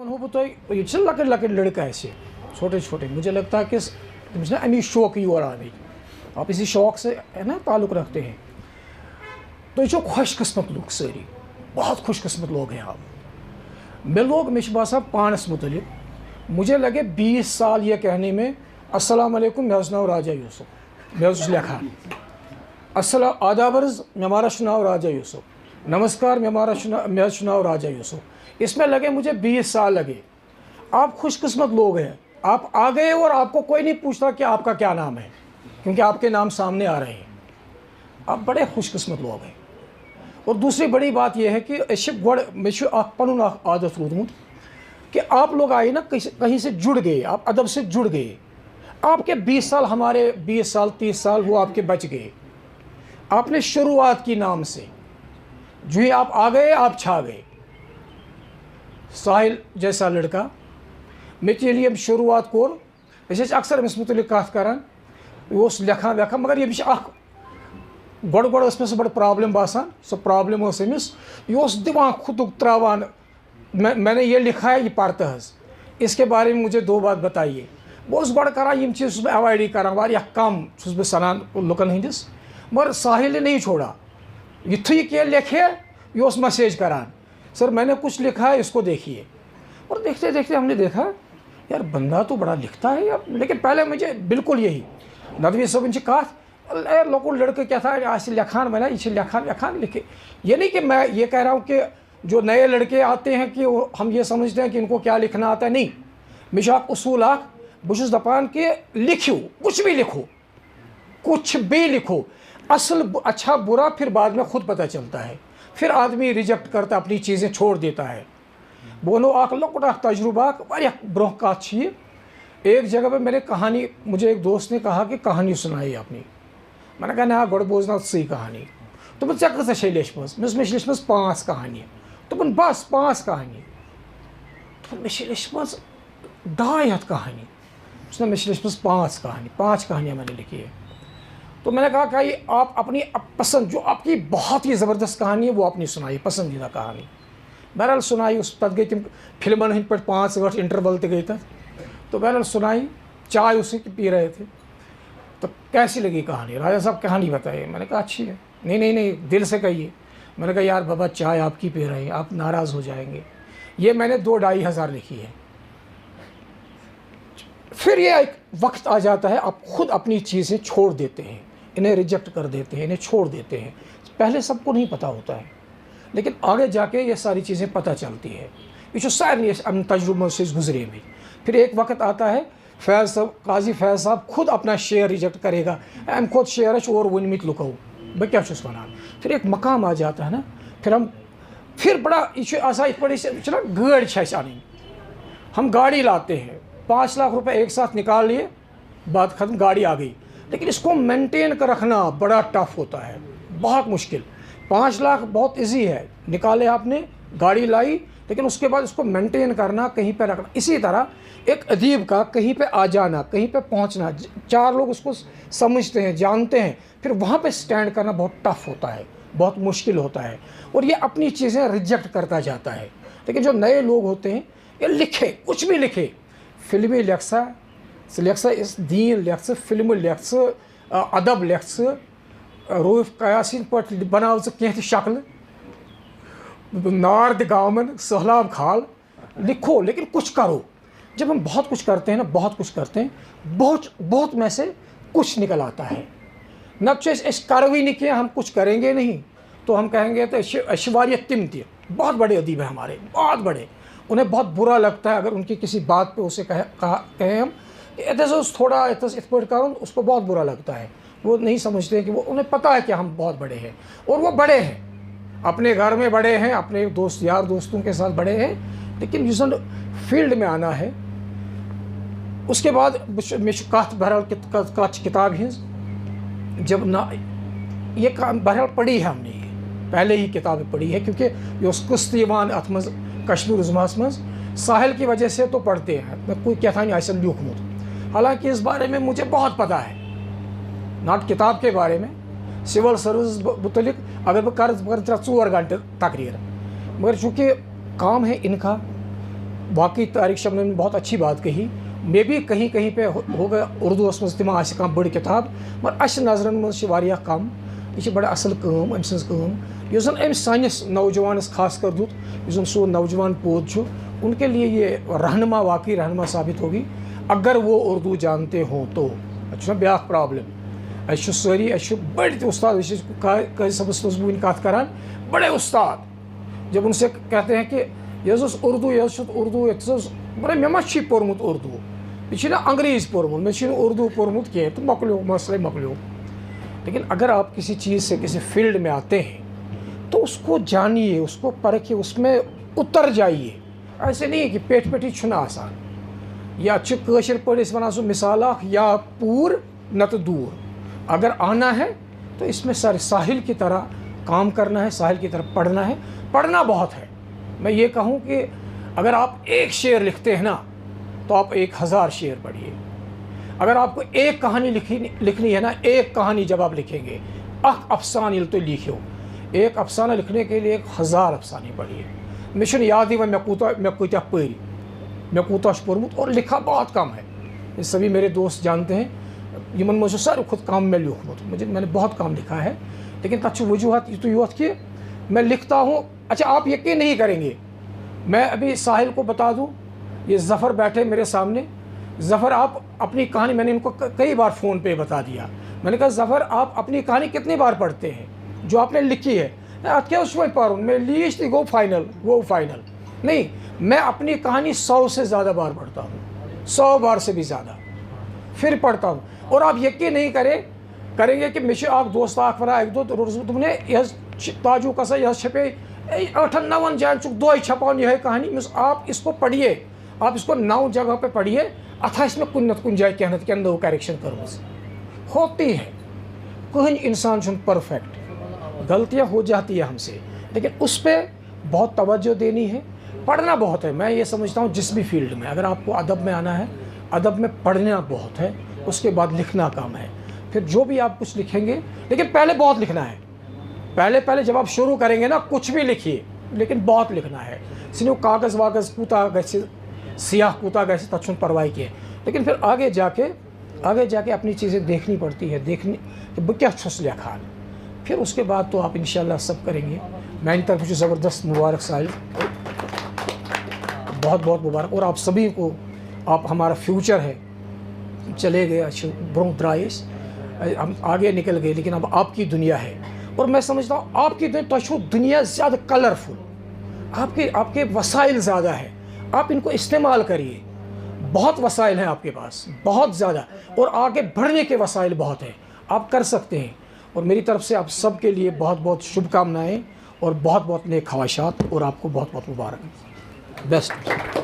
लकड़ लकड़ लड़का ऐसे छोटे छोटे, मुझे लगता है कि अमी शौक ही और आने, आप इसी शौक से है ना ताल्लुक़ रखते हैं। तो ये खुशकिस्मत लोग सारी, बहुत खुशकिस्मत लोग हैं आप। मैं लोग मिशबासा पानस मुतलिक मुझे लगे 20 साल ये कहने में अस्सलाम वालेकुम मैं नाव राजा यूसुफ, मैं लिखा अस्सलाम आदाबर्ज मैं हमारा नाव राजा यूसुफ, नमस्कार मैं नाव राजा यूसुफ। इसमें लगे मुझे 20 साल लगे। आप खुशकिस्मत लोग हैं, आप आ गए और आपको कोई नहीं पूछता कि आपका क्या नाम है, क्योंकि आपके नाम सामने आ रहे हैं। आप बड़े खुशकिस्मत लोग हैं। और दूसरी बड़ी बात यह है कि पन आदत रूदमुत कि आप लोग आए ना कहीं से जुड़ गए, आप अदब से जुड़ गए। आपके 20 साल हमारे 20 साल 30 साल वो आपके बच गए। आपने शुरुआत की नाम से, जो ही आप आ गए आप छा गए। साहिल जैसा लड़का मेरे लिए शुरुआत कोर अक्सर अमिस मुतलिक कथ करान लिखा वेखा, मगर ये गोड़ बड़ प्रॉब्लम बासान। सो प्रॉब्लम अमिस यह दिवान खुद त्रावान मैंने ये लिखा है, ये पढ़ता है, इसके बारे में मुझे 2 बात बताइए। बस गोड़ करान चीज़ बह अवॉइड करान वारिया कम बह सनान लुकन हंदिस, मगर साहिल ने नहीं छोड़ा। युथु क्या लिखे ये मैसेज करान, सर मैंने कुछ लिखा है इसको देखिए। और देखते देखते हमने देखा यार बंदा तो बड़ा लिखता है यार। लेकिन पहले मुझे बिल्कुल यही नदवी सब कथ लोग लड़के क्या था आज लिखान मैंने ये लिखान व्याखान लिखे। ये नहीं कि मैं ये कह रहा हूँ कि जो नए लड़के आते हैं कि हम ये समझते हैं कि इनको क्या लिखना आता है। नहीं, मिशाक उसूल बुश दपान के लिखो, कुछ भी लिखो, कुछ भी लिखो, असल अच्छा बुरा फिर बाद में खुद पता चलता है। फिर आदमी रिजेक्ट करता, अपनी चीज़ें छोड़ देता है। बोनो आक लकुट तजुर्बा वारिया ब्रोह कथ। एक जगह पे मेरे कहानी, मुझे एक दोस्त ने कहा कि कहानी सुनाई आपने। मैंने कहा ना गोड़ बोजना सही कहानी। तो मैं कह लेचम मे लेचम 5 कहानी। तो बस 5 कहानी। तो मे लेचम 2 कहानी। उसने मे लेचम 5 कहानी, 5 कहानियाँ मैंने लिखी है। तो मैंने कहा कि आप अपनी पसंद जो आपकी बहुत ही ज़बरदस्त कहानी है वो आपने सुनाई, पसंदीदा कहानी। बहरहाल सुनाई, उस तक गई तम फिल्मन हंद पे 5 इंटरवल तक गई। तो बहरहाल सुनाई, चाय उसी की पी रहे थे। तो कैसी लगी कहानी? राजा साहब कहानी बताइए। मैंने कहा अच्छी है। नहीं दिल से कहिए। मैंने कहा यार बाबा चाय आपकी पी रहे हैं, आप नाराज़ हो जाएंगे। ये मैंने 2-2.5 हज़ार लिखी है। फिर ये एक वक्त आ जाता है आप खुद अपनी चीज़ें छोड़ देते हैं, इन्हें रिजेक्ट कर देते हैं, इन्हें छोड़ देते हैं। पहले सबको नहीं पता होता है, लेकिन आगे जाके ये सारी चीज़ें पता चलती है। ये सारी तजुर्बों से गुजरे भी। फिर एक वक्त आता है फैज़ साहब, काजी फैज़ साहब खुद अपना शेयर रिजेक्ट करेगा। एम खुद शेयर और वनमित लुको बह क्या वनान। फिर एक मकाम आ जाता है ना, फिर बड़ा ये बड़ी ना गाड़ी आनी। हम गाड़ी लाते हैं, 5 लाख रुपए एक साथ निकाल लिए, बात ख़त्म, गाड़ी आ गई। लेकिन इसको मेंटेन कर रखना बड़ा टफ होता है, बहुत मुश्किल। 5 लाख बहुत इजी है, निकाले आपने, गाड़ी लाई, लेकिन उसके बाद उसको मेंटेन करना, कहीं पे रखना। इसी तरह एक अदीब का कहीं पे आ जाना, कहीं पे पहुंचना, 4 लोग उसको समझते हैं, जानते हैं, फिर वहाँ पे स्टैंड करना बहुत टफ होता है, बहुत मुश्किल होता है। और ये अपनी चीज़ें रिजेक्ट करता जाता है। लेकिन जो नए लोग होते हैं ये लिखे, कुछ भी लिखे, फिल्मी लेक्सा इस दीन लेक्स, फिल्म लेक्स, अदब लेक्स, रूफ कयासिन पर बनाव कह शक्ल, नार दिगामन सहलाब खाल, लिखो लेकिन कुछ करो। जब हम बहुत कुछ करते हैं ना, बहुत कुछ करते हैं, बहुत में से कुछ निकल आता है। न कर भी नहीं किया, हम कुछ करेंगे नहीं तो हम कहेंगे तो अशवारियत तिमती बहुत बड़े अदीब हैं हमारे, बहुत बड़े। उन्हें बहुत बुरा लगता है अगर उनकी किसी बात पे उसे कहें हम थोड़ा इत कर, उसको बहुत बुरा लगता है। वो नहीं समझते कि वो, उन्हें पता है कि हम बहुत बड़े हैं, और वो बड़े हैं, अपने घर में बड़े हैं, अपने दोस्त यार दोस्तों के साथ बड़े हैं। लेकिन जिस फील्ड में आना है, उसके बाद कथ बहरहाल किताब ही जब ना ये बहरहाल पढ़ी है हमने, ये पहले ही किताबें पढ़ी है, क्योंकि ये अत मज कश्मीर उज़मास मज साहिल की वजह से तो पढ़ते हैं। कोई क्या था नहीं ऐसा लिखमुत। हालांकि इस बारे में मुझे बहुत पता है, नाट किताब के बारे में, सिविल सर्विस मुतलिक अगर मैं कर 4 घंटे तकरीर, मगर चूँकि काम है इनका, वाकई तारिक शबनम ने बहुत अच्छी बात कही। मे भी कहीं कहीं पे होगा उर्दू मज तम आ बड़ किताब, मगर अस नजरन मज कम। यह बड़ा असल काम अम सज काम यस जन अम सानिस नौजवानस खास कर दुत जन सो नौजवान पोत उनके लिए ये रहनुमा वाकई रहनुमा साबित होगी अगर वो उर्दू जानते हो तो। ब्या प्रॉब्लम सारी बड़े उस्ताद काजी सबस वन कत करान बड़े उस्ताद जब उनसे कहते हैं कि यह उर्दू उर्दू बड़े मे मा पोर्मुत उर्दू यह अंग्रेज़ पोर्मुत मे उर्दू पोर्मुत कह तो मकलो मसले मकलो। लेकिन अगर आप किसी चीज़ से किसी फील्ड में आते हैं तो उसको जानिए, उसको परखिए, उसमें उतर जाइए। ऐसे नहीं है कि पेट पेटी छुना आसान या कशर पे वन सो मिसाल या पूर न तो दूर। अगर आना है तो इसमें साहिल की तरह काम करना है, साहिल की तरह पढ़ना है। पढ़ना बहुत है। मैं ये कहूँ कि अगर आप एक शेर लिखते हैं ना तो आप 1000 शेर पढ़िए। अगर आपको एक कहानी लिखनी है ना, एक कहानी जब आप लिखेंगे अफसाने तो लिखो, एक अफसाना लिखने के लिए 1000 अफसाने पढ़िए। मुझे याद ही मैं कूत्या पढ़ी, मैं कूता पोर्मुत और लिखा बहुत कम है। ये सभी मेरे दोस्त जानते हैं, यमन मुझे सर खुद काम में लिखमुत, मैंने बहुत काम लिखा है। लेकिन तक वजूहत यूत कि मैं लिखता हूँ। अच्छा, आप यकीन नहीं करेंगे, मैं अभी साहिल को बता दूँ, ये ज़फ़र बैठे मेरे सामने। ज़फ़र आप अपनी कहानी, मैंने इनको कई बार फ़ोन पे बता दिया। मैंने कहा ज़फ़र आप अपनी कहानी कितनी बार पढ़ते हैं जो आपने लिखी है? क्या उसमें पढ़ूँ मैं लीस्ट वो फाइनल नहीं, मैं अपनी कहानी 100 से ज़्यादा बार पढ़ता हूँ, 100 बार से भी ज़्यादा फिर पढ़ता हूँ। और आप यकीन नहीं करेंगे कि मुझे आप दोस्त वना एक दो तुमने यह ताजू कसा यह छपे 8-9 जान चुक 2 छपान यह कहानी। आप इसको पढ़िए, आप इसको 9 जगह पे पढ़िए, अथा इसमें कुन न कुन जाए क्या न क्या नो करेक्शन कर होती है। कोई इंसान परफेक्ट, गलतियाँ हो जाती है हमसे, लेकिन उस पर बहुत तवज्जो देनी है। पढ़ना बहुत है। मैं ये समझता हूँ जिस भी फील्ड में अगर आपको अदब में आना है, अदब में पढ़ना बहुत है, उसके बाद लिखना काम है। फिर जो भी आप कुछ लिखेंगे, लेकिन पहले बहुत लिखना है। पहले जब आप शुरू करेंगे ना, कुछ भी लिखिए लेकिन बहुत लिखना है। सिर्फ कागज़ वागज़ कूता गए सियाह कूता गए तछुन परवाह किए। लेकिन फिर आगे जाके अपनी चीज़ें देखनी पड़ती है, देखनी कि बह क्या छुस लिखा। फिर उसके बाद तो आप इंशाल्लाह सब करेंगे। मेरी तरफ से ज़बरदस्त मुबारक साहिल, बहुत बहुत मुबारक। और आप सभी को, आप हमारा फ्यूचर है। चले गए ब्रों द्राइस, हम आगे निकल गए, लेकिन अब आपकी दुनिया है। और मैं समझता हूँ आपकी दुनिया ज़्यादा कलरफुल, आपके वसाइल ज़्यादा है, आप इनको इस्तेमाल करिए। बहुत वसाइल हैं आपके पास, बहुत ज़्यादा, और आगे बढ़ने के वसाइल बहुत हैं, आप कर सकते हैं। और मेरी तरफ से आप सब के लिए बहुत बहुत शुभकामनाएँ और बहुत बहुत नेक ख्वाहिशात, और आपको बहुत बहुत मुबारक। बेस्ट।